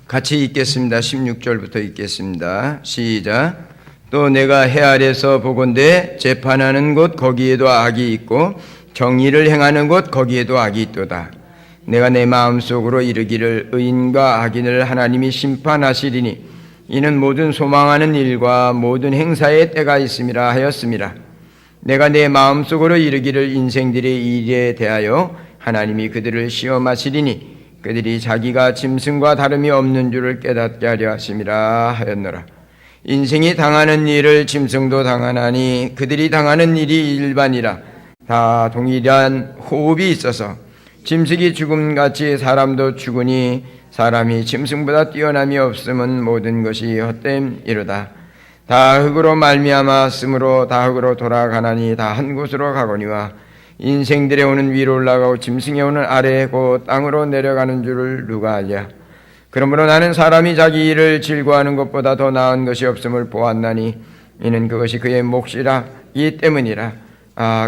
같이 읽겠습니다. 16절부터 읽겠습니다. 시작. 또 내가 해 아래서 보건대 재판하는 곳 거기에도 악이 있고 정의를 행하는 곳 거기에도 악이 있도다. 내가 내 마음속으로 이르기를 의인과 악인을 하나님이 심판하시리니 이는 모든 소망하는 일과 모든 행사에 때가 있음이라 하였음이라. 내가 내 마음속으로 이르기를 인생들의 일에 대하여 하나님이 그들을 시험하시리니 그들이 자기가 짐승과 다름이 없는 줄을 깨닫게 하려 하심이라 하였노라. 인생이 당하는 일을 짐승도 당하나니 그들이 당하는 일이 일반이라. 다 동일한 호흡이 있어서 짐승이 죽음같이 사람도 죽으니 사람이 짐승보다 뛰어남이 없음은 모든 것이 헛됨이로다. 다 흙으로 말미암았으므로 다 흙으로 돌아가나니 다 한 곳으로 가거니와 인생들의 오는 위로 올라가고 짐승의 오는 아래 곧 땅으로 내려가는 줄을 누가 알랴. 그러므로 나는 사람이 자기 일을 즐거워하는 것보다 더 나은 것이 없음을 보았나니 이는 그것이 그의 몫이라 이 때문이라.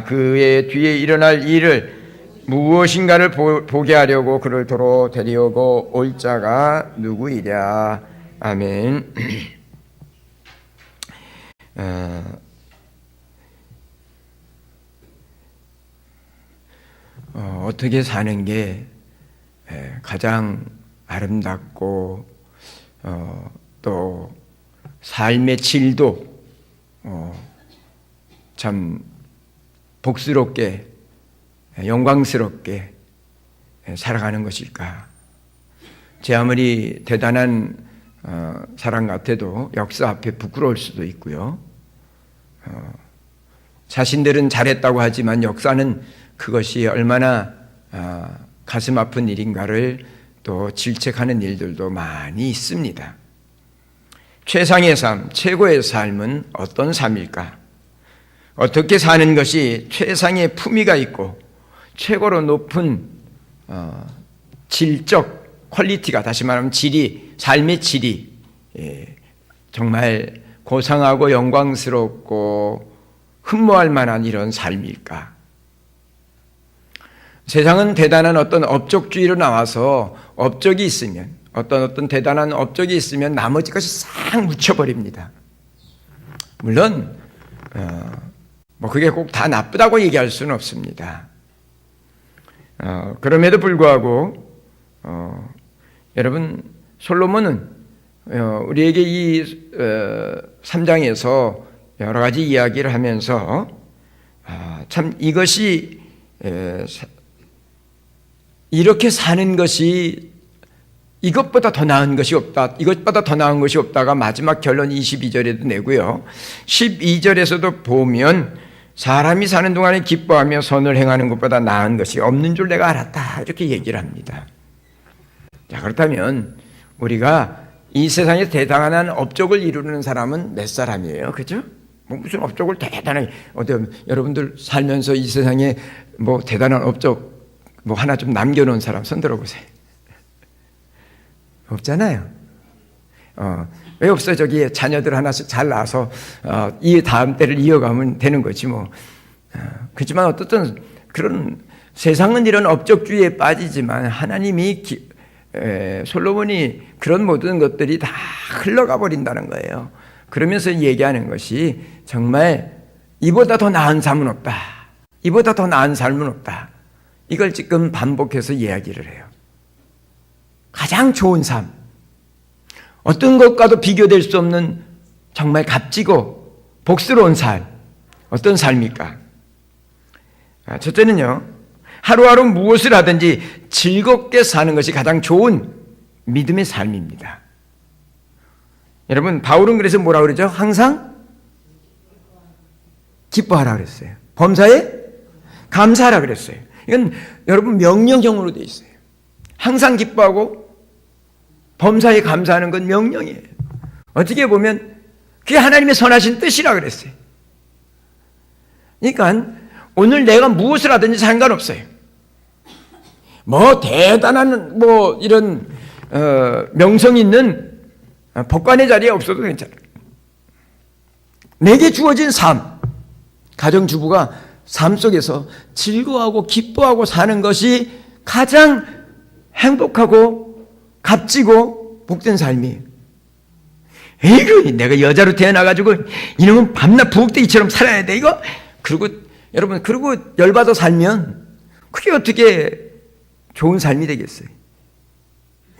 그의 뒤에 일어날 일을 무엇인가를 보게 하려고 그를 도로 데려오고 올 자가 누구이랴. 아멘. 어떻게 사는 게 가장 아름답고 또 삶의 질도 참 복스럽게 영광스럽게 살아가는 것일까? 제 아무리 대단한 사람 같아도 역사 앞에 부끄러울 수도 있고요. 자신들은 잘했다고 하지만 역사는 그것이 얼마나 가슴 아픈 일인가를 또 질책하는 일들도 많이 있습니다. 최상의 삶, 최고의 삶은 어떤 삶일까? 어떻게 사는 것이 최상의 품위가 있고 최고로 높은 질적 퀄리티가, 다시 말하면 질이, 삶의 질이 정말 고상하고 영광스럽고 흠모할 만한 이런 삶일까? 세상은 대단한 어떤 업적주의로 나와서 업적이 있으면 어떤 대단한 업적이 있으면 나머지 것이 싹 묻혀버립니다. 물론 그게 꼭 다 나쁘다고 얘기할 수는 없습니다. 그럼에도 불구하고 여러분, 솔로몬은 우리에게 이 3장에서 여러 가지 이야기를 하면서 참 이것이 이렇게 사는 것이 이것보다 더 나은 것이 없다, 이것보다 더 나은 것이 없다가 마지막 결론 22절에도 내고요. 12절에서도 보면 사람이 사는 동안에 기뻐하며 선을 행하는 것보다 나은 것이 없는 줄 내가 알았다, 이렇게 얘기를 합니다. 자, 그렇다면 우리가 이 세상에 대단한 업적을 이루는 사람은 몇 사람이에요? 그죠? 무슨 업적을 대단하게, 여러분들 살면서 이 세상에 대단한 업적 하나 좀 남겨놓은 사람 손 들어보세요. 없잖아요. 왜 없어요? 저기 자녀들 하나씩 잘 낳아서 이 다음 때를 이어가면 되는 거지 뭐. 그렇지만 어떻든 그런 세상은 이런 업적주의에 빠지지만 하나님이 솔로몬이 그런 모든 것들이 다 흘러가 버린다는 거예요. 그러면서 얘기하는 것이 정말 이보다 더 나은 삶은 없다, 이보다 더 나은 삶은 없다, 이걸 지금 반복해서 이야기를 해요. 가장 좋은 삶, 어떤 것과도 비교될 수 없는 정말 값지고 복스러운 삶, 어떤 삶입니까? 첫째는요, 하루하루 무엇을 하든지 즐겁게 사는 것이 가장 좋은 믿음의 삶입니다. 여러분, 바울은 그래서 뭐라고 그러죠? 항상 기뻐하라 그랬어요. 범사에 감사하라 그랬어요. 이건 여러분 명령형으로 되어 있어요. 항상 기뻐하고 범사에 감사하는 건 명령이에요. 어떻게 보면 그게 하나님의 선하신 뜻이라 그랬어요. 그러니까 오늘 내가 무엇을 하든지 상관없어요. 대단한 이런 명성 있는 법관의 자리에 없어도 괜찮아요. 내게 주어진 삶, 가정주부가 삶 속에서 즐거워하고 기뻐하고 사는 것이 가장 행복하고 값지고 복된 삶이에요. 에이구, 내가 여자로 태어나가지고 이놈은 밤낮 부엌대기처럼 살아야 돼, 이거? 그리고, 여러분, 그리고 열받아 살면 그게 어떻게 좋은 삶이 되겠어요?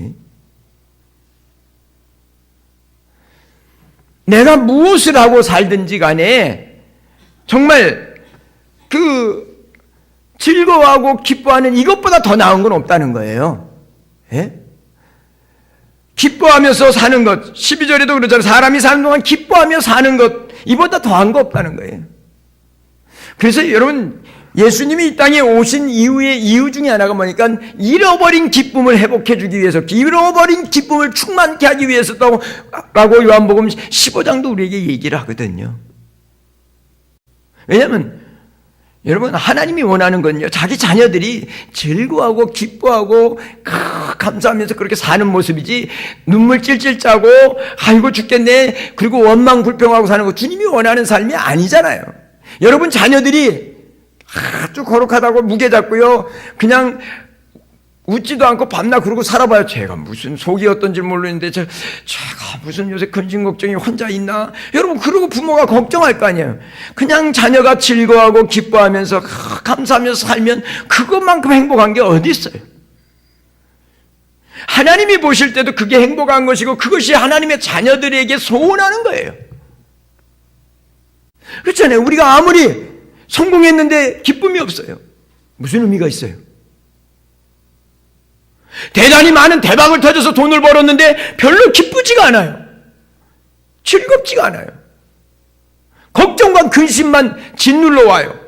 예? 내가 무엇을 하고 살든지 간에 정말 즐거워하고 기뻐하는 이것보다 더 나은 건 없다는 거예요. 예? 기뻐하면서 사는 것, 12절에도 그러잖아요. 사람이 사는 동안 기뻐하며 사는 것, 이보다 더한 거 없다는 거예요. 그래서 여러분, 예수님이 이 땅에 오신 이후의 이유 중에 하나가 뭐니까 잃어버린 기쁨을 회복해 주기 위해서, 잃어버린 기쁨을 충만케 하기 위해서라고 요한복음 15장도 우리에게 얘기를 하거든요. 왜냐하면 여러분, 하나님이 원하는 건요, 자기 자녀들이 즐거워하고 기뻐하고 감사하면서 그렇게 사는 모습이지, 눈물 찔찔 짜고 아이고 죽겠네 그리고 원망 불평하고 사는 거 주님이 원하는 삶이 아니잖아요. 여러분 자녀들이 아주 거룩하다고 무게 잡고요, 그냥 웃지도 않고 밤낮 그러고 살아봐요. 제가 무슨 속이 어떤지 모르는데 제가 무슨 요새 근심 걱정이 혼자 있나? 여러분, 그러고 부모가 걱정할 거 아니에요. 그냥 자녀가 즐거워하고 기뻐하면서 감사하면서 살면 그것만큼 행복한 게 어디 있어요? 하나님이 보실 때도 그게 행복한 것이고 그것이 하나님의 자녀들에게 소원하는 거예요. 그렇잖아요. 우리가 아무리 성공했는데 기쁨이 없어요. 무슨 의미가 있어요? 대단히 많은 대박을 터져서 돈을 벌었는데 별로 기쁘지가 않아요. 즐겁지가 않아요. 걱정과 근심만 짓눌러 와요.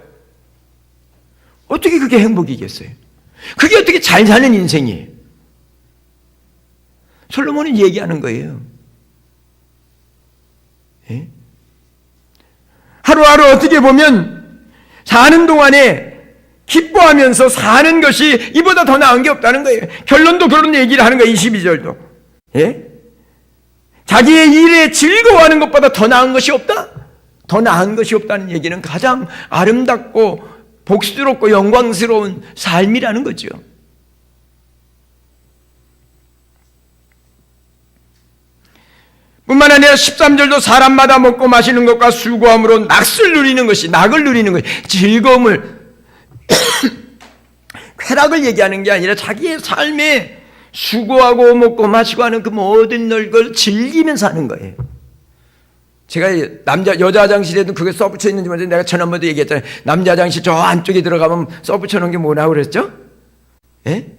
어떻게 그게 행복이겠어요? 그게 어떻게 잘 사는 인생이에요? 솔로몬은 얘기하는 거예요. 예? 하루하루 어떻게 보면 사는 동안에 기뻐하면서 사는 것이 이보다 더 나은 게 없다는 거예요. 결론도 그런 얘기를 하는 거예요. 22절도. 예? 자기의 일에 즐거워하는 것보다 더 나은 것이 없다? 더 나은 것이 없다는 얘기는 가장 아름답고 복스럽고 영광스러운 삶이라는 거죠. 뿐만 아니라 13절도 사람마다 먹고 마시는 것과 수고함으로 낙을 누리는 것이 즐거움을 쾌락을 얘기하는 게 아니라 자기의 삶에 수고하고 먹고 마시고 하는 그 모든 걸 즐기면서 하는 거예요. 제가 여자 화장실에도 그게 써붙여 있는지 모르겠는데 내가 지난번에도 얘기했잖아요. 남자 화장실 저 안쪽에 들어가면 써붙여 놓은 게 뭐라고 그랬죠? 예?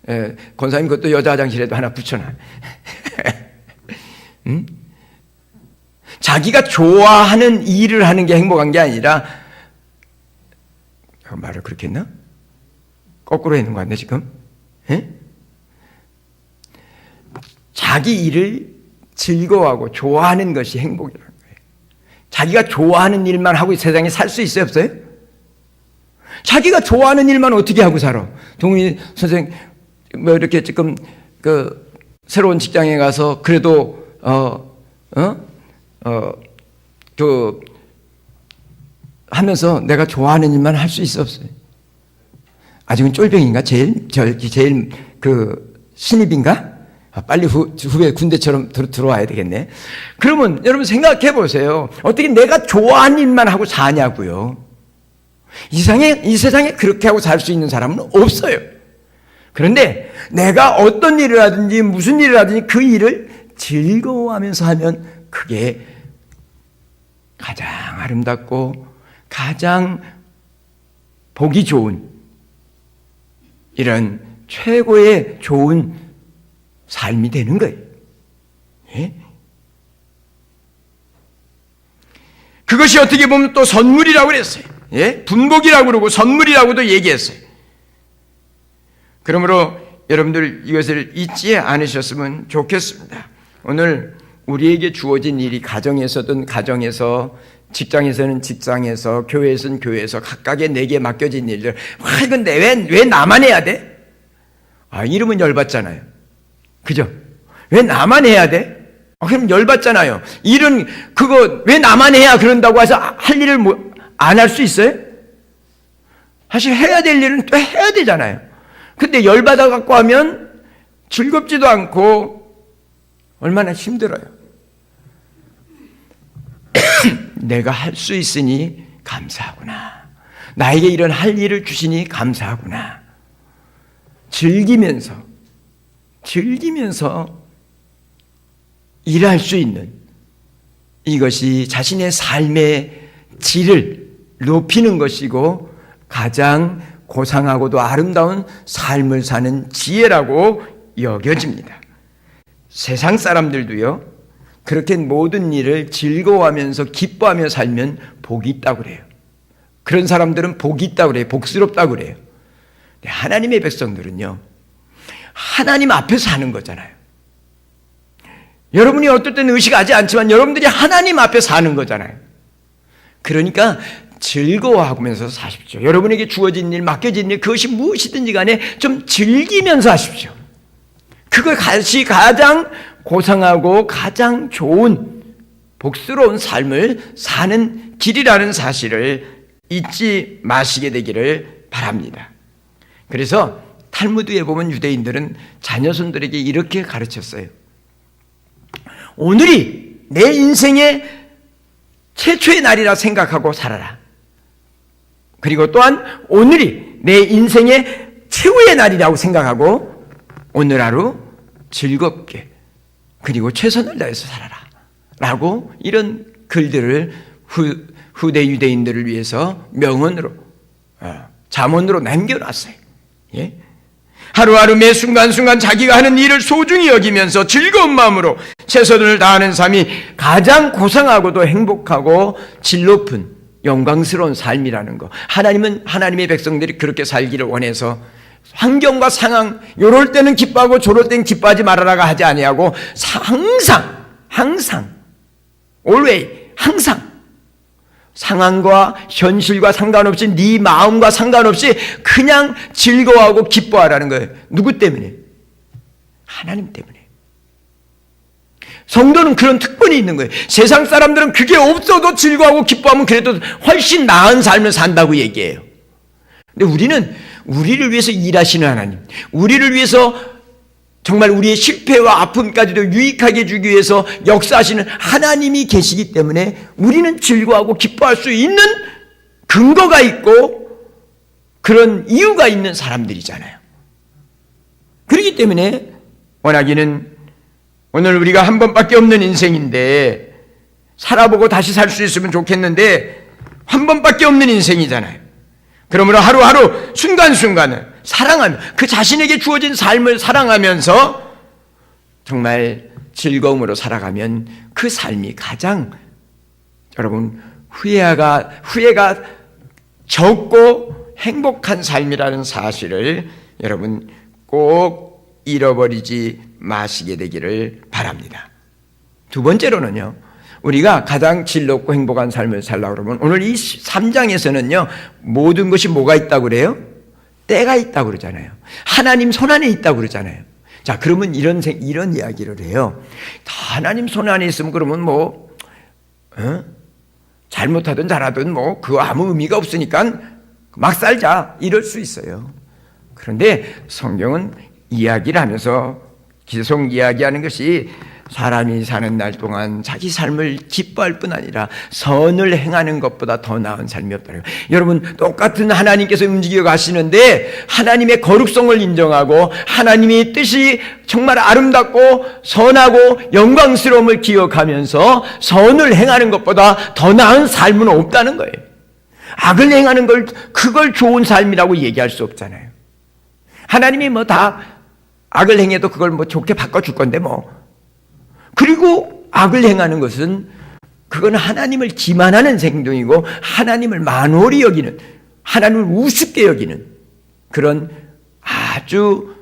예, 권사님 그것도 여자 화장실에도 하나 붙여놔. 자기가 좋아하는 일을 하는 게 행복한 게 아니라, 말을 그렇게 했나? 거꾸로 했는 거 같네 지금. 에? 자기 일을 즐거워하고 좋아하는 것이 행복이라는 거예요. 자기가 좋아하는 일만 하고 세상에 살 수 있어요, 없어요? 자기가 좋아하는 일만 어떻게 하고 살아? 동훈이 선생님 뭐 이렇게 지금 새로운 직장에 가서 그래도 하면서 내가 좋아하는 일만 할 수 있어, 없어요? 아직은 쫄병인가? 제일 신입인가? 빨리 후배 군대처럼 들어와야 되겠네. 그러면 여러분 생각해 보세요. 어떻게 내가 좋아하는 일만 하고 사냐고요? 이 세상에 그렇게 하고 살 수 있는 사람은 없어요. 그런데 내가 어떤 일을 하든지 무슨 일을 하든지 그 일을 즐거워하면서 하면 그게 가장 아름답고 가장 보기 좋은 이런 최고의 좋은 삶이 되는 거예요. 예? 그것이 어떻게 보면 또 선물이라고 그랬어요. 예? 분복이라고 그러고 선물이라고도 얘기했어요. 그러므로 여러분들 이것을 잊지 않으셨으면 좋겠습니다. 오늘 우리에게 주어진 일이 가정에서든 가정에서, 직장에서는 직장에서, 교회에서는 교회에서 각각의 내게 맡겨진 일들. 이건 왜 나만 해야 돼? 이러면 열받잖아요. 그죠? 왜 나만 해야 돼? 그럼 열받잖아요. 일은 그거 왜 나만 해야 그런다고 해서 할 일을 안 할 수 있어요? 사실 해야 될 일은 또 해야 되잖아요. 근데 열받아 갖고 하면 즐겁지도 않고 얼마나 힘들어요. 내가 할 수 있으니 감사하구나. 나에게 이런 할 일을 주시니 감사하구나. 즐기면서 일할 수 있는, 이것이 자신의 삶의 질을 높이는 것이고 가장 고상하고도 아름다운 삶을 사는 지혜라고 여겨집니다. 세상 사람들도요, 그렇게 모든 일을 즐거워하면서 기뻐하며 살면 복이 있다고 그래요. 그런 사람들은 복이 있다고 그래요. 복스럽다고 그래요. 하나님의 백성들은요, 하나님 앞에서 하는 거잖아요. 여러분이 어떨 때는 의식하지 않지만 여러분들이 하나님 앞에 사는 거잖아요. 그러니까 즐거워하면서 사십시오. 여러분에게 주어진 일, 맡겨진 일, 그것이 무엇이든지 간에 좀 즐기면서 하십시오. 그것이 가장 고상하고 가장 좋은 복스러운 삶을 사는 길이라는 사실을 잊지 마시게 되기를 바랍니다. 그래서 탈무드에 보면 유대인들은 자녀손들에게 이렇게 가르쳤어요. 오늘이 내 인생의 최초의 날이라 생각하고 살아라. 그리고 또한 오늘이 내 인생의 최후의 날이라고 생각하고 오늘 하루 즐겁게 그리고 최선을 다해서 살아라 라고 이런 글들을 후대 유대인들을 위해서 명언으로 잠언으로 남겨놨어요. 예? 하루하루 매 순간순간 자기가 하는 일을 소중히 여기면서 즐거운 마음으로 최선을 다하는 삶이 가장 고상하고도 행복하고 질 높은 영광스러운 삶이라는 거. 하나님은 하나님의 백성들이 그렇게 살기를 원해서 환경과 상황, 요럴 때는 기뻐하고 저럴 때는 기뻐하지 말아라가 하지 아니하고 항상 always 항상 상황과 현실과 상관없이 네 마음과 상관없이 그냥 즐거워하고 기뻐하라는 거예요. 누구 때문에? 하나님 때문에. 성도는 그런 특권이 있는 거예요. 세상 사람들은 그게 없어도 즐거워하고 기뻐하면 그래도 훨씬 나은 삶을 산다고 얘기해요. 근데 우리는 우리를 위해서 일하시는 하나님, 우리를 위해서 정말 우리의 실패와 아픔까지도 유익하게 주기 위해서 역사하시는 하나님이 계시기 때문에 우리는 즐거워하고 기뻐할 수 있는 근거가 있고 그런 이유가 있는 사람들이잖아요. 그렇기 때문에 원하기는 오늘 우리가 한 번밖에 없는 인생인데 살아보고 다시 살 수 있으면 좋겠는데 한 번밖에 없는 인생이잖아요. 그러므로 하루하루 순간순간을 사랑하며 그 자신에게 주어진 삶을 사랑하면서 정말 즐거움으로 살아가면 그 삶이 가장 여러분 후회가 적고 행복한 삶이라는 사실을 여러분 꼭 잃어버리지 마시게 되기를 바랍니다. 두 번째로는요, 우리가 가장 즐겁고 행복한 삶을 살려고 그러면 오늘 이 3장에서는요 모든 것이 뭐가 있다고 그래요? 때가 있다고 그러잖아요. 하나님 손안에 있다고 그러잖아요. 자, 그러면 이런 이야기를 해요. 다 하나님 손안에 있으면 그러면 잘못하든 잘하든 그거 아무 의미가 없으니까 막 살자 이럴 수 있어요. 그런데 성경은 이야기를 하면서 계속 이야기하는 것이 사람이 사는 날 동안 자기 삶을 기뻐할 뿐 아니라 선을 행하는 것보다 더 나은 삶이 없다는 거예요. 여러분, 똑같은 하나님께서 움직여 가시는데 하나님의 거룩성을 인정하고 하나님의 뜻이 정말 아름답고 선하고 영광스러움을 기억하면서 선을 행하는 것보다 더 나은 삶은 없다는 거예요. 악을 행하는 그걸 좋은 삶이라고 얘기할 수 없잖아요. 하나님이 다 악을 행해도 그걸 좋게 바꿔줄 건데 그리고 악을 행하는 것은 그건 하나님을 기만하는 행동이고 하나님을 만홀히 여기는, 하나님을 우습게 여기는 그런 아주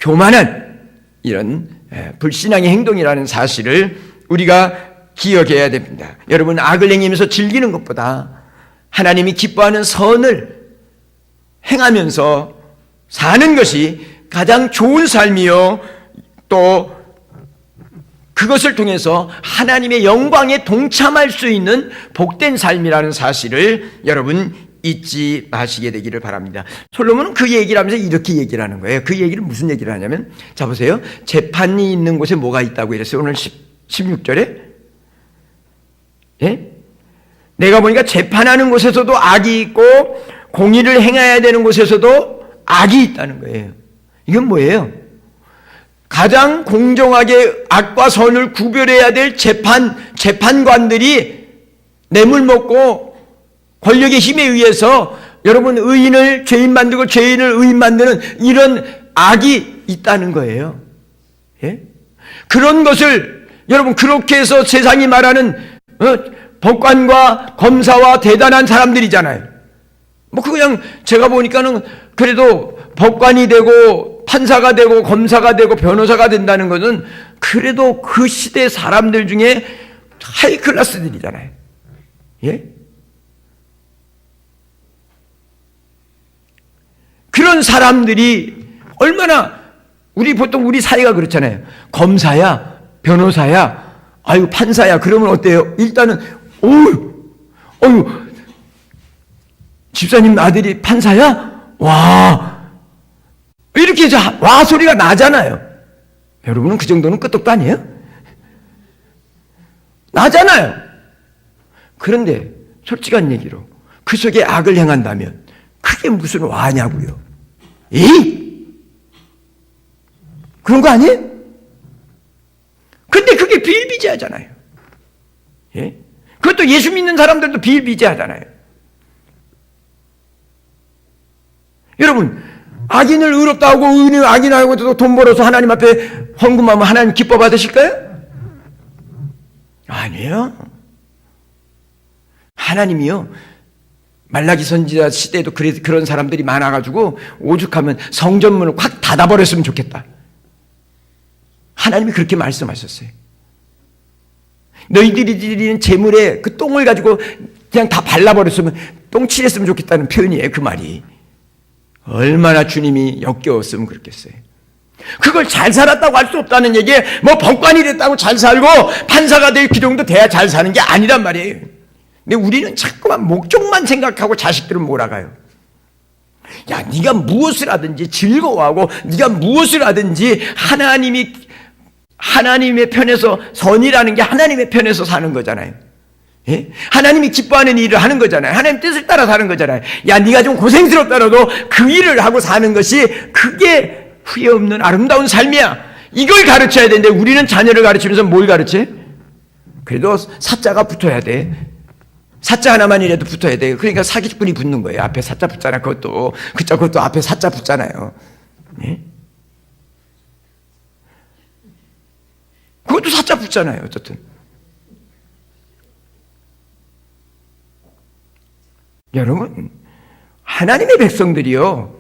교만한 이런 불신앙의 행동이라는 사실을 우리가 기억해야 됩니다. 여러분, 악을 행하면서 즐기는 것보다 하나님이 기뻐하는 선을 행하면서 사는 것이 가장 좋은 삶이요, 또 그것을 통해서 하나님의 영광에 동참할 수 있는 복된 삶이라는 사실을 여러분 잊지 마시게 되기를 바랍니다. 솔로몬은 그 얘기를 하면서 이렇게 얘기를 하는 거예요. 그 얘기를 무슨 얘기를 하냐면, 자 보세요. 재판이 있는 곳에 뭐가 있다고 이랬어요. 오늘 16절에. 예? 내가 보니까 재판하는 곳에서도 악이 있고 공의를 행해야 되는 곳에서도 악이 있다는 거예요. 이건 뭐예요? 가장 공정하게 악과 선을 구별해야 될 재판관들이 뇌물 먹고 권력의 힘에 의해서 여러분 의인을 죄인 만들고 죄인을 의인 만드는 이런 악이 있다는 거예요. 예? 그런 것을 여러분 그렇게 해서 세상이 말하는 법관과 검사와 대단한 사람들이잖아요. 뭐 그냥 제가 보니까는 그래도 법관이 되고 판사가 되고 검사가 되고 변호사가 된다는 것은 그래도 그 시대 사람들 중에 하이 클래스들이잖아요. 예? 그런 사람들이 얼마나 보통 우리 사회가 그렇잖아요. 검사야, 변호사야, 아유 판사야. 그러면 어때요? 일단은 어유 집사님 아들이 판사야? 와 이렇게 와 소리가 나잖아요. 여러분은 그 정도는 끄떡도 아니에요? 나잖아요. 그런데 솔직한 얘기로 그 속에 악을 행한다면 그게 무슨 와냐고요. 에이? 그런 거 아니에요? 근데 그게 비일비재하잖아요. 예? 그것도 예수 믿는 사람들도 비일비재하잖아요. 여러분 악인을 의롭다 하고 의인을 악인하고 돈 벌어서 하나님 앞에 헌금하면 하나님 기뻐 받으실까요? 아니에요. 하나님이요 말라기 선지자 시대에도 그런 사람들이 많아가지고 오죽하면 성전문을 확 닫아버렸으면 좋겠다. 하나님이 그렇게 말씀하셨어요. 너희들이 드리는 재물에 그 똥을 가지고 그냥 다 발라버렸으면 똥칠했으면 좋겠다는 표현이에요. 그 말이 얼마나 주님이 역겨웠으면 그렇겠어요. 그걸 잘 살았다고 할 수 없다는 얘기에 뭐 법관이 됐다고 잘 살고 판사가 될 기정도 돼야 잘 사는 게 아니란 말이에요. 근데 우리는 자꾸만 목적만 생각하고 자식들은 몰아가요. 야, 네가 무엇을 하든지 즐거워하고 네가 무엇을 하든지 하나님의 편에서 선이라는 게 하나님의 편에서 사는 거잖아요. 예? 하나님이 기뻐하는 일을 하는 거잖아요. 하나님 뜻을 따라 사는 거잖아요. 야, 네가 좀 고생스럽더라도 그 일을 하고 사는 것이 그게 후회 없는 아름다운 삶이야. 이걸 가르쳐야 되는데 우리는 자녀를 가르치면서 뭘 가르쳐? 그래도 사자가 붙어야 돼. 사자 하나만이라도 붙어야 돼요. 그러니까 사기꾼이 붙는 거예요. 앞에 사자 붙잖아. 그것도 앞에 사자 붙잖아요. 네? 그것도 사자 붙잖아요. 어쨌든. 여러분, 하나님의 백성들이요.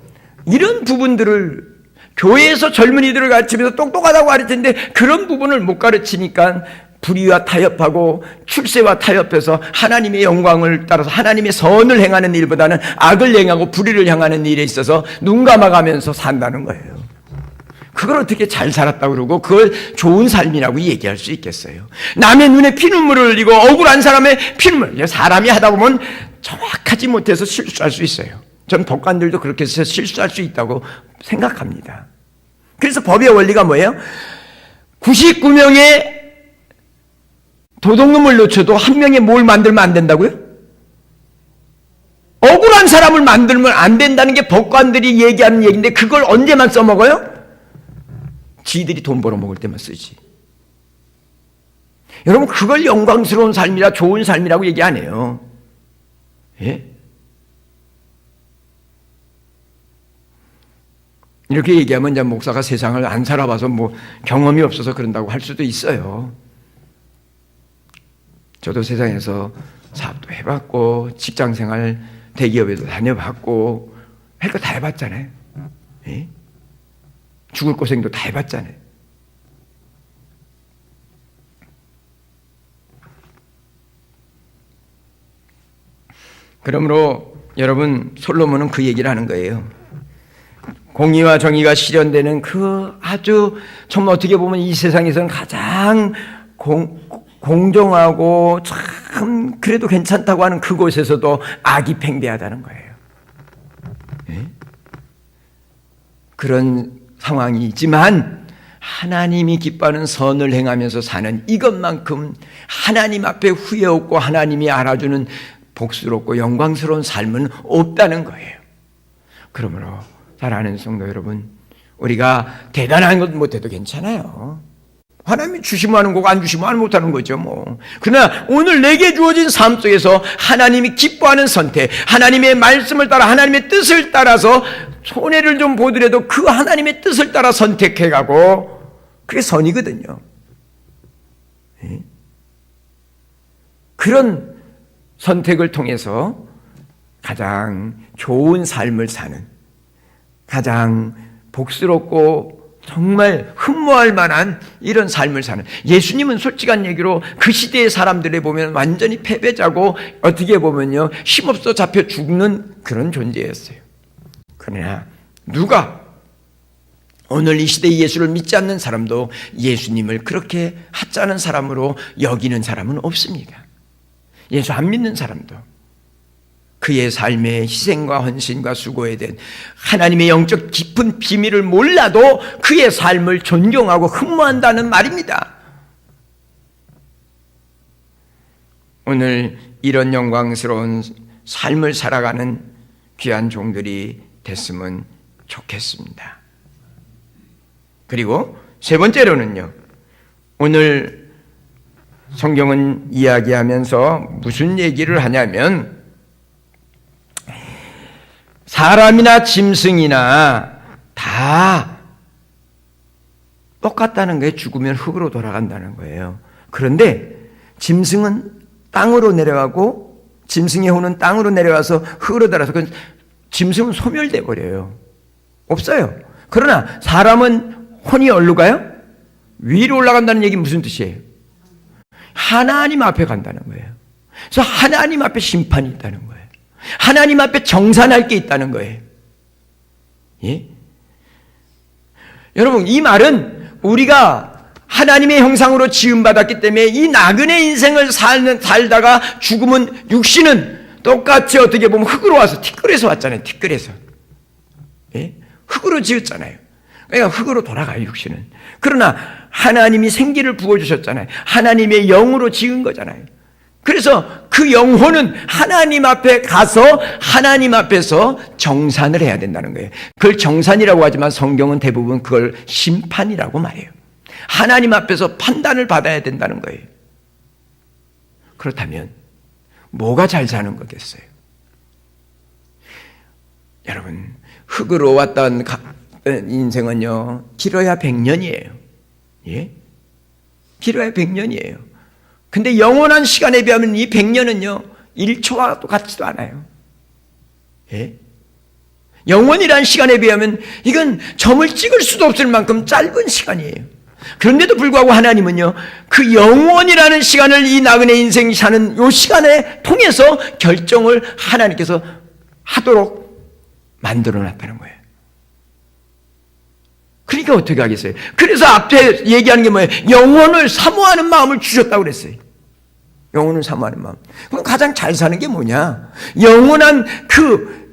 이런 부분들을 교회에서 젊은이들을 가르치면서 똑똑하다고 가르치는데 그런 부분을 못 가르치니까 불의와 타협하고 출세와 타협해서 하나님의 영광을 따라서 하나님의 선을 행하는 일보다는 악을 행하고 불의를 향하는 일에 있어서 눈 감아가면서 산다는 거예요. 그걸 어떻게 잘 살았다고 그러고 그걸 좋은 삶이라고 얘기할 수 있겠어요? 남의 눈에 피눈물을 흘리고 억울한 사람의 피눈물, 사람이 하다 보면 정확하지 못해서 실수할 수 있어요. 전 법관들도 그렇게 해서 실수할 수 있다고 생각합니다. 그래서 법의 원리가 뭐예요? 99명의 도둑놈을 놓쳐도 한 명의 뭘 만들면 안 된다고요? 억울한 사람을 만들면 안 된다는 게 법관들이 얘기하는 얘기인데 그걸 언제만 써먹어요? 지들이 돈 벌어먹을 때만 쓰지. 여러분 그걸 영광스러운 삶이라 좋은 삶이라고 얘기 안 해요. 예? 이렇게 얘기하면 이제 목사가 세상을 안 살아봐서 뭐 경험이 없어서 그런다고 할 수도 있어요. 저도 세상에서 사업도 해봤고 직장생활 대기업에도 다녀봤고 할 거 다 해봤잖아요. 예? 죽을 고생도 다 해봤잖아요. 그러므로 여러분 솔로몬은 그 얘기를 하는 거예요. 공의와 정의가 실현되는 그 아주 정말 어떻게 보면 이 세상에서는 가장 공정하고 참 그래도 괜찮다고 하는 그곳에서도 악이 팽배하다는 거예요. 예? 그런 상황이 있지만 하나님이 기뻐하는 선을 행하면서 사는 이것만큼 하나님 앞에 후회 없고 하나님이 알아주는 복스럽고 영광스러운 삶은 없다는 거예요. 그러므로 사랑하는 성도 여러분, 우리가 대단한 것 못해도 괜찮아요. 하나님이 주시면 하는 거고 안 주시면 안 못하는 거죠 뭐. 그러나 오늘 내게 주어진 삶 속에서 하나님이 기뻐하는 선택, 하나님의 말씀을 따라 하나님의 뜻을 따라서 손해를 좀 보더라도 그 하나님의 뜻을 따라 선택해가고 그게 선이거든요. 그런 선택을 통해서 가장 좋은 삶을 사는, 가장 복스럽고 정말 흠모할 만한 이런 삶을 사는, 예수님은 솔직한 얘기로 그 시대의 사람들에 보면 완전히 패배자고 어떻게 보면요 힘없어 잡혀 죽는 그런 존재였어요. 그러나 누가 오늘 이 시대의 예수를 믿지 않는 사람도 예수님을 그렇게 하찮은 사람으로 여기는 사람은 없습니다. 예수 안 믿는 사람도 그의 삶의 희생과 헌신과 수고에 대한 하나님의 영적 깊은 비밀을 몰라도 그의 삶을 존경하고 흠모한다는 말입니다. 오늘 이런 영광스러운 삶을 살아가는 귀한 종들이 됐으면 좋겠습니다. 그리고 세 번째로는요, 오늘 성경은 이야기하면서 무슨 얘기를 하냐면 사람이나 짐승이나 다 똑같다는 거예요. 죽으면 흙으로 돌아간다는 거예요. 그런데 짐승은 땅으로 내려가고 짐승의 혼은 땅으로 내려가서 흙으로 달아서 짐승은 소멸돼 버려요. 없어요. 그러나 사람은 혼이 어디로 가요? 위로 올라간다는 얘기 무슨 뜻이에요? 하나님 앞에 간다는 거예요. 그래서 하나님 앞에 심판이 있다는 거예요. 하나님 앞에 정산할 게 있다는 거예요. 예? 여러분, 이 말은 우리가 하나님의 형상으로 지음받았기 때문에 이 나그네 인생을 살다가 죽으면 육신은 똑같이 어떻게 보면 흙으로 와서 티끌에서 왔잖아요. 티끌에서. 예? 흙으로 지었잖아요. 그러니까 흙으로 돌아가요, 육신은. 그러나 하나님이 생기를 부어주셨잖아요. 하나님의 영으로 지은 거잖아요. 그래서 그 영혼은 하나님 앞에 가서 하나님 앞에서 정산을 해야 된다는 거예요. 그걸 정산이라고 하지만 성경은 대부분 그걸 심판이라고 말해요. 하나님 앞에서 판단을 받아야 된다는 거예요. 그렇다면 뭐가 잘 사는 거겠어요? 여러분, 흙으로 왔던 인생은요 길어야 100년이에요. 예? 길어야 100년이에요. 근데 영원한 시간에 비하면 이 100년은요 1초와 똑같지도 않아요. 예? 영원이라는 시간에 비하면 이건 점을 찍을 수도 없을 만큼 짧은 시간이에요. 그런데도 불구하고 하나님은요 그 영원이라는 시간을 이 나그네 인생이 사는 이 시간에 통해서 결정을 하나님께서 하도록 만들어 놨다는 거예요. 그러니까 어떻게 하겠어요? 그래서 앞에 얘기하는 게 뭐예요? 영혼을 사모하는 마음을 주셨다고 그랬어요. 영혼을 사모하는 마음. 그럼 가장 잘 사는 게 뭐냐? 영원한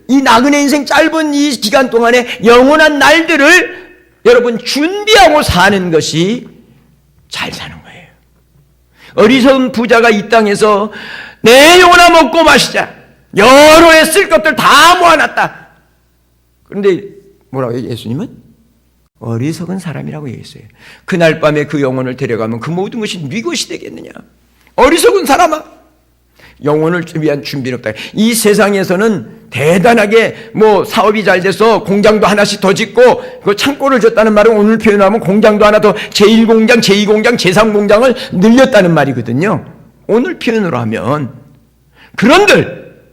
이 나그네 인생 짧은 이 기간 동안에 영원한 날들을 여러분 준비하고 사는 것이 잘 사는 거예요. 어리석은 부자가 이 땅에서 내 영혼아 먹고 마시자. 여러 해 쓸 것들 다 모아놨다. 그런데 뭐라고 해요? 예수님은? 어리석은 사람이라고 얘기했어요. 그날 밤에 그 영혼을 데려가면 그 모든 것이 네 것이 되겠느냐? 어리석은 사람아, 영혼을 위한 준비는 없다. 이 세상에서는 대단하게 사업이 잘 돼서 공장도 하나씩 더 짓고 그 창고를 줬다는 말은 오늘 표현하면 공장도 하나 더 제1공장, 제2공장, 제3공장을 늘렸다는 말이거든요. 오늘 표현으로 하면. 그런들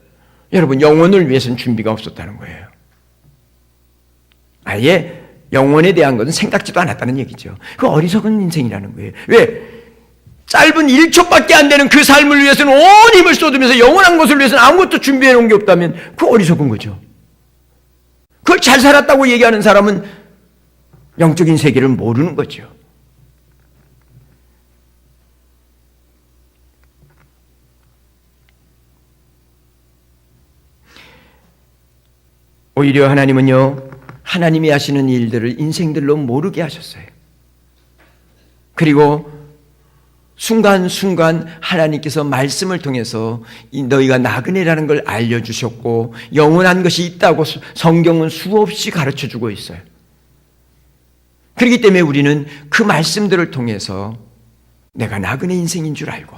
여러분 영혼을 위해서는 준비가 없었다는 거예요. 아예 영혼에 대한 것은 생각지도 않았다는 얘기죠. 그 어리석은 인생이라는 거예요. 왜? 짧은 1초밖에 안 되는 그 삶을 위해서는 온 힘을 쏟으면서 영원한 것을 위해서는 아무것도 준비해 놓은 게 없다면 그 어리석은 거죠. 그걸 잘 살았다고 얘기하는 사람은 영적인 세계를 모르는 거죠. 오히려 하나님은요, 하나님이 하시는 일들을 인생들로 모르게 하셨어요. 그리고 순간순간 하나님께서 말씀을 통해서 너희가 나그네라는 걸 알려주셨고, 영원한 것이 있다고 성경은 수없이 가르쳐주고 있어요. 그렇기 때문에 우리는 그 말씀들을 통해서 내가 나그네 인생인 줄 알고,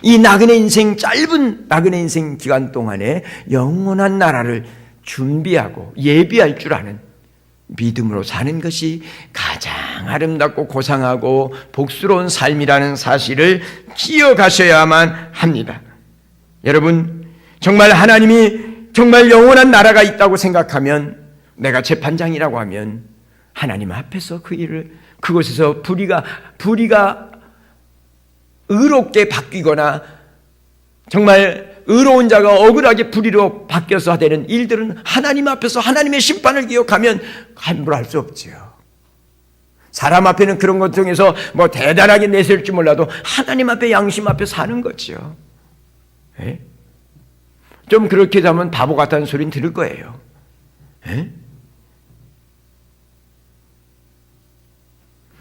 이 나그네 인생, 짧은 나그네 인생 기간 동안에 영원한 나라를 준비하고 예비할 줄 아는 믿음으로 사는 것이 가장 아름답고 고상하고 복스러운 삶이라는 사실을 기억하셔야만 합니다. 여러분, 정말 하나님이 정말 영원한 나라가 있다고 생각하면, 내가 재판장이라고 하면 하나님 앞에서 그 일을, 그곳에서 불의가 의롭게 바뀌거나 정말 의로운 자가 억울하게 불의로 바뀌어서 되는 일들은 하나님 앞에서 하나님의 심판을 기억하면 함부로 할 수 없지요. 사람 앞에는 그런 것 중에서 뭐 대단하게 내세울지 몰라도 하나님 앞에, 양심 앞에 사는 거지요. 에? 좀 그렇게 하면 바보 같다는 소리는 들을 거예요. 에?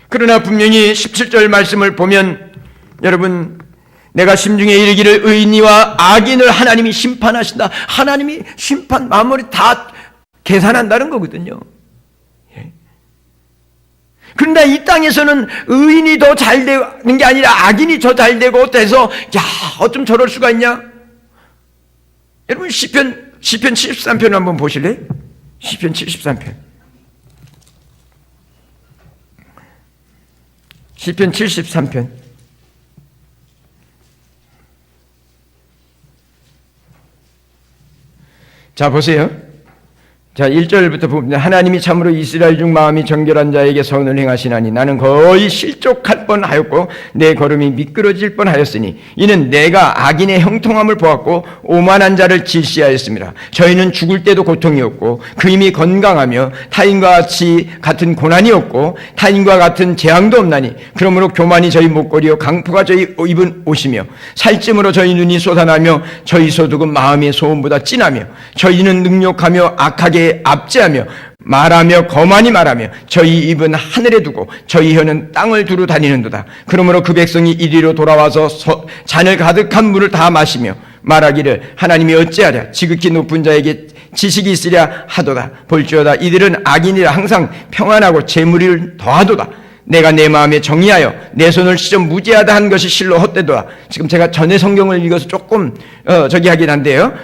그러나 분명히 17절 말씀을 보면, 여러분, 내가 심중에 이르기를 의인이와 악인을 하나님이 심판하신다. 하나님이 심판 마무리 다 계산한다는 거거든요. 예. 그런데 이 땅에서는 의인이 더 잘 되는 게 아니라 악인이 더 잘 되고 돼서, 야, 어쩜 저럴 수가 있냐? 여러분, 시편 73편 한번 보실래요? 시편 73편. 시편 73편. 자, 보세요. 자, 1절부터 보면, 하나님이 참으로 이스라엘 중 마음이 정결한 자에게 선을 행하시나니 나는 거의 실족할 뻔하였고 내 걸음이 미끄러질 뻔하였으니 이는 내가 악인의 형통함을 보았고 오만한 자를 질시하였습니다. 저희는 죽을 때도 고통이었고 그 힘이 건강하며 타인과 같은 고난이 없고 타인과 같은 재앙도 없나니 그러므로 교만이 저희 목걸이요 강포가 저희 입은 옷이며 살찜으로 저희 눈이 솟아나며 저희 소득은 마음의 소음보다 진하며 저희는 능욕하며 악하게 압제하며 말하며 거만히 말하며 저희 입은 하늘에 두고 저희 혀는 땅을 두루 다니는도다. 그러므로 그 백성이 이리로 돌아와서 잔을 가득한 물을 다 마시며 말하기를 하나님이 어찌하랴 지극히 높은 자에게 지식이 있으랴 하도다. 볼지어다 이들은 악인이라 항상 평안하고 재물을 더하도다. 내가 내 마음에 정의하여 내 손을 시점 무죄하다 한 것이 실로 헛되도다. 지금 제가 전에 성경을 읽어서 조금 저기 하긴 한데요.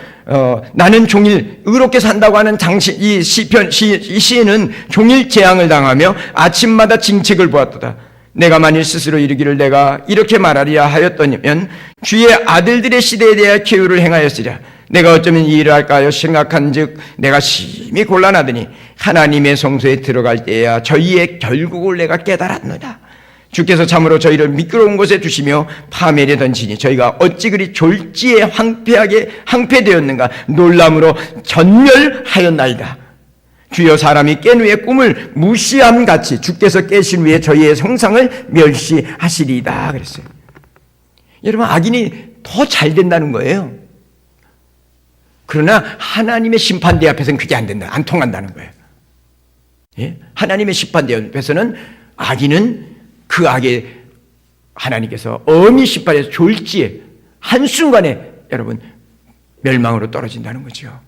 나는 종일 의롭게 산다고 하는 이 시인은 종일 재앙을 당하며 아침마다 징책을 보았도다. 내가 만일 스스로 이르기를 내가 이렇게 말하리라 하였더니면 주의 아들들의 시대에 대하여 계율을 행하였으랴. 내가 어쩌면 이 일을 할까 하여 생각한즉 내가 심히 곤란하더니 하나님의 성소에 들어갈 때야 저희의 결국을 내가 깨달았노라. 주께서 참으로 저희를 미끄러운 곳에 두시며 파멸에 던지니 저희가 어찌 그리 졸지에 황폐되었는가 놀람으로 전멸하였나이다. 주여 사람이 깬 후에 꿈을 무시함 같이 주께서 깨신 후에 저희의 형상을 멸시하시리이다 그랬어요. 여러분, 악인이 더 잘 된다는 거예요. 그러나 하나님의 심판대 앞에서는 그게 안 된다, 안 통한다는 거예요. 예? 하나님의 심판대 앞에서는 악인은 그 악에 하나님께서 엄히 심판해서 졸지에 한순간에 여러분 멸망으로 떨어진다는 거죠.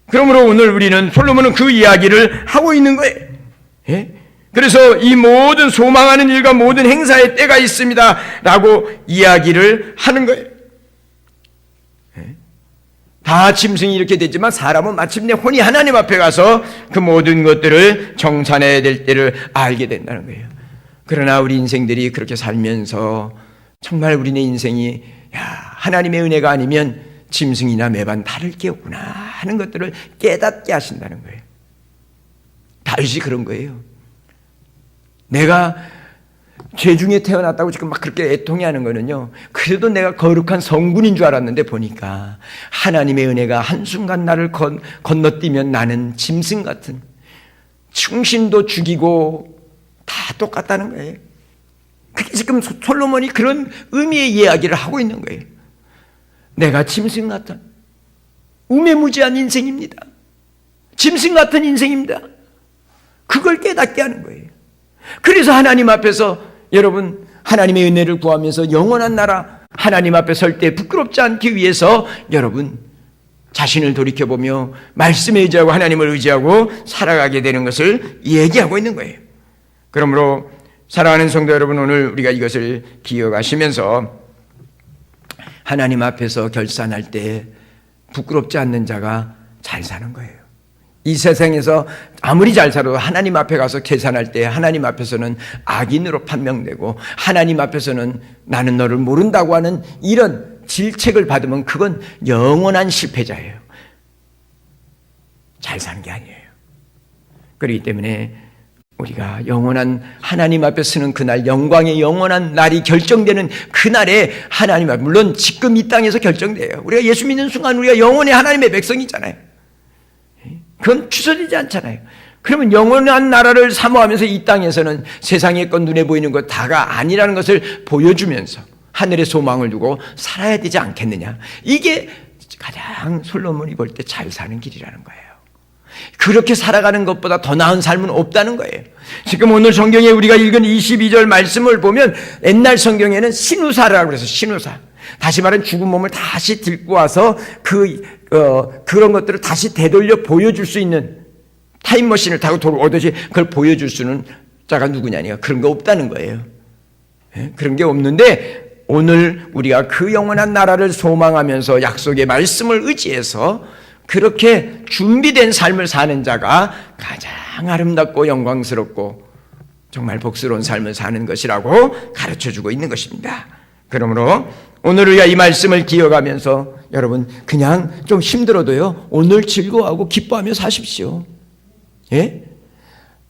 그러므로 오늘 우리는 솔로몬은 그 이야기를 하고 있는 거예요. 예? 그래서 이 모든 소망하는 일과 모든 행사에 때가 있습니다 라고 이야기를 하는 거예요. 다 짐승이 이렇게 되지만 사람은 마침내 혼이 하나님 앞에 가서 그 모든 것들을 정산해야 될 때를 알게 된다는 거예요. 그러나 우리 인생들이 그렇게 살면서 정말 우리네 인생이 하나님의 은혜가 아니면 짐승이나 매반 다를 게 없구나 하는 것들을 깨닫게 하신다는 거예요. 다윗이 그런 거예요. 내가 죄 중에 태어났다고 지금 막 그렇게 애통해하는 거는요, 그래도 내가 거룩한 성군인 줄 알았는데 보니까 하나님의 은혜가 한순간 나를 건너뛰면 나는 짐승 같은, 충신도 죽이고 다 똑같다는 거예요. 그게 지금 솔로몬이 그런 의미의 이야기를 하고 있는 거예요. 내가 짐승 같은, 우매무지한 인생입니다. 짐승 같은 인생입니다. 그걸 깨닫게 하는 거예요. 그래서 하나님 앞에서 여러분 하나님의 은혜를 구하면서 영원한 나라 하나님 앞에 설 때 부끄럽지 않기 위해서 여러분 자신을 돌이켜보며 말씀에 의지하고 하나님을 의지하고 살아가게 되는 것을 얘기하고 있는 거예요. 그러므로 사랑하는 성도 여러분, 오늘 우리가 이것을 기억하시면서 하나님 앞에서 결산할 때 부끄럽지 않는 자가 잘 사는 거예요. 이 세상에서 아무리 잘 살아도 하나님 앞에 가서 계산할 때 하나님 앞에서는 악인으로 판명되고 하나님 앞에서는 나는 너를 모른다고 하는 이런 질책을 받으면 그건 영원한 실패자예요. 잘 사는 게 아니에요. 그렇기 때문에 우리가 영원한 하나님 앞에 서는 그날, 영광의 영원한 날이 결정되는 그날에 하나님 앞에, 물론 지금 이 땅에서 결정돼요. 우리가 예수 믿는 순간 우리가 영원의 하나님의 백성이잖아요. 그건 취소되지 않잖아요. 그러면 영원한 나라를 사모하면서 이 땅에서는 세상의 것, 눈에 보이는 것 다가 아니라는 것을 보여주면서 하늘의 소망을 두고 살아야 되지 않겠느냐. 이게 가장 솔로몬이 볼 때 잘 사는 길이라는 거예요. 그렇게 살아가는 것보다 더 나은 삶은 없다는 거예요. 지금 오늘 성경에 우리가 읽은 22절 말씀을 보면 옛날 성경에는 신우사라고 그래서 신우사. 다시 말하면 죽은 몸을 다시 들고 와서 그런 것들을 다시 되돌려 보여줄 수 있는 타임머신을 타고 돌아오듯이 그걸 보여줄 수는 자가 누구냐니까 그런 거 없다는 거예요. 그런 게 없는데 오늘 우리가 그 영원한 나라를 소망하면서 약속의 말씀을 의지해서 그렇게 준비된 삶을 사는 자가 가장 아름답고 영광스럽고 정말 복스러운 삶을 사는 것이라고 가르쳐주고 있는 것입니다. 그러므로 오늘 우리가 이 말씀을 기억하면서 여러분 그냥 좀 힘들어도요 오늘 즐거워하고 기뻐하며 사십시오. 예?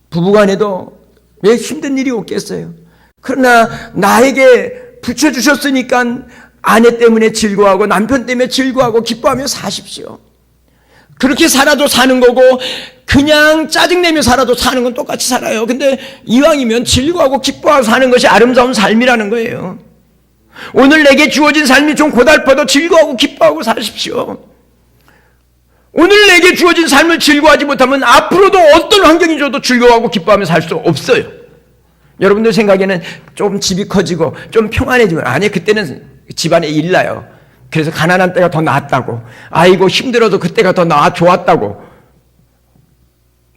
부부간에도 왜 힘든 일이 없겠어요? 그러나 나에게 붙여주셨으니까 아내 때문에 즐거워하고 남편 때문에 즐거워하고 기뻐하며 사십시오. 그렇게 살아도 사는 거고 그냥 짜증내며 살아도 사는 건 똑같이 살아요. 근데 이왕이면 즐거워하고 기뻐하고 사는 것이 아름다운 삶이라는 거예요. 오늘 내게 주어진 삶이 좀 고달퍼도 즐거워하고 기뻐하고 사십시오. 오늘 내게 주어진 삶을 즐거워하지 못하면 앞으로도 어떤 환경이 줘도 즐거워하고 기뻐하며 살 수 없어요. 여러분들 생각에는 좀 집이 커지고 좀 평안해지면 아니 그때는 집안에 일나요. 그래서 가난한 때가 더 나았다고. 아이고 힘들어도 그때가 더 좋았다고.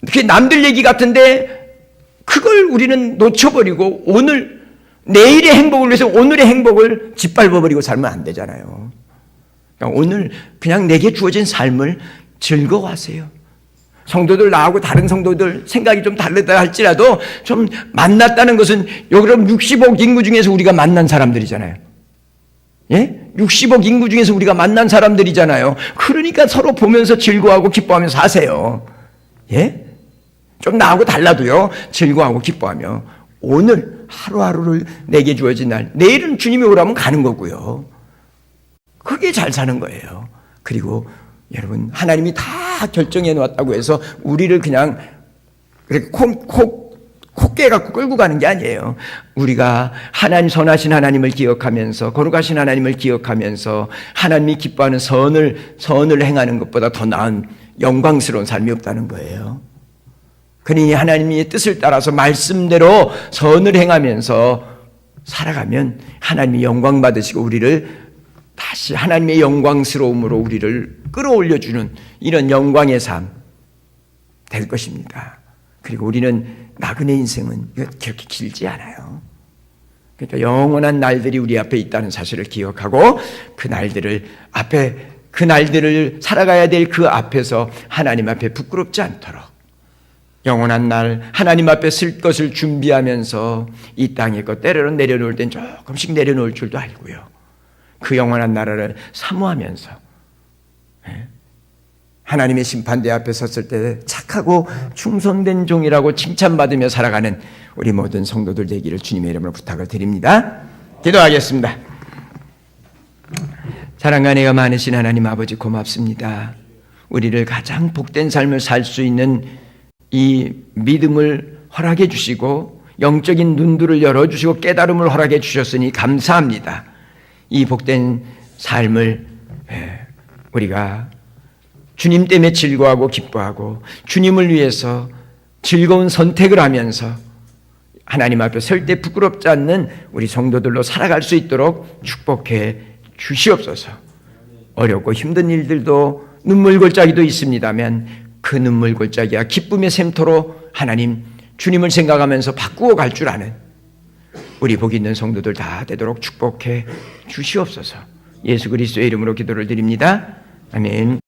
그게 남들 얘기 같은데 그걸 우리는 놓쳐버리고 오늘 내일의 행복을 위해서 오늘의 행복을 짓밟아버리고 살면 안 되잖아요. 그러니까 오늘 그냥 내게 주어진 삶을 즐거워하세요. 성도들 나하고 다른 성도들 생각이 좀 다르다 할지라도 좀 만났다는 것은 여기는 60억 인구 중에서 우리가 만난 사람들이잖아요. 예? 60억 인구 중에서 우리가 만난 사람들이잖아요. 그러니까 서로 보면서 즐거워하고 기뻐하며 사세요. 예? 좀 나하고 달라도요 즐거워하고 기뻐하며 오늘 하루하루를 내게 주어진 날, 내일은 주님이 오라면 가는 거고요. 그게 잘 사는 거예요. 그리고 여러분 하나님이 다 결정해 놓았다고 해서 우리를 그냥 그렇게 콧게 갖고 끌고 가는 게 아니에요. 우리가 하나님 선하신 하나님을 기억하면서 거룩하신 하나님을 기억하면서 하나님이 기뻐하는 선을 행하는 것보다 더 나은 영광스러운 삶이 없다는 거예요. 그러니 하나님의 뜻을 따라서 말씀대로 선을 행하면서 살아가면 하나님이 영광 받으시고 우리를 다시 하나님의 영광스러움으로 우리를 끌어올려주는 이런 영광의 삶 될 것입니다. 그리고 우리는 나그네 인생은 그렇게 길지 않아요. 그러니까 영원한 날들이 우리 앞에 있다는 사실을 기억하고 그 날들을 살아가야 될 그 앞에서 하나님 앞에 부끄럽지 않도록 영원한 날 하나님 앞에 쓸 것을 준비하면서 이 땅의 것 때로는 내려놓을 땐 조금씩 내려놓을 줄도 알고요. 그 영원한 나라를 사모하면서 하나님의 심판대 앞에 섰을 때 착하고 충성된 종이라고 칭찬받으며 살아가는 우리 모든 성도들 되기를 주님의 이름으로 부탁을 드립니다. 기도하겠습니다. 사랑과 은혜가 많으신 하나님 아버지 고맙습니다. 우리를 가장 복된 삶을 살 수 있는 이 믿음을 허락해 주시고 영적인 눈들을 열어주시고 깨달음을 허락해 주셨으니 감사합니다. 이 복된 삶을 우리가 주님 때문에 즐거워하고 기뻐하고 주님을 위해서 즐거운 선택을 하면서 하나님 앞에 설 때 부끄럽지 않는 우리 성도들로 살아갈 수 있도록 축복해 주시옵소서. 어렵고 힘든 일들도 눈물 골짜기도 있습니다만 그 눈물 골짜기와 기쁨의 샘터로 하나님 주님을 생각하면서 바꾸어 갈 줄 아는 우리 복 있는 성도들 다 되도록 축복해 주시옵소서. 예수 그리스도의 이름으로 기도를 드립니다. 아멘.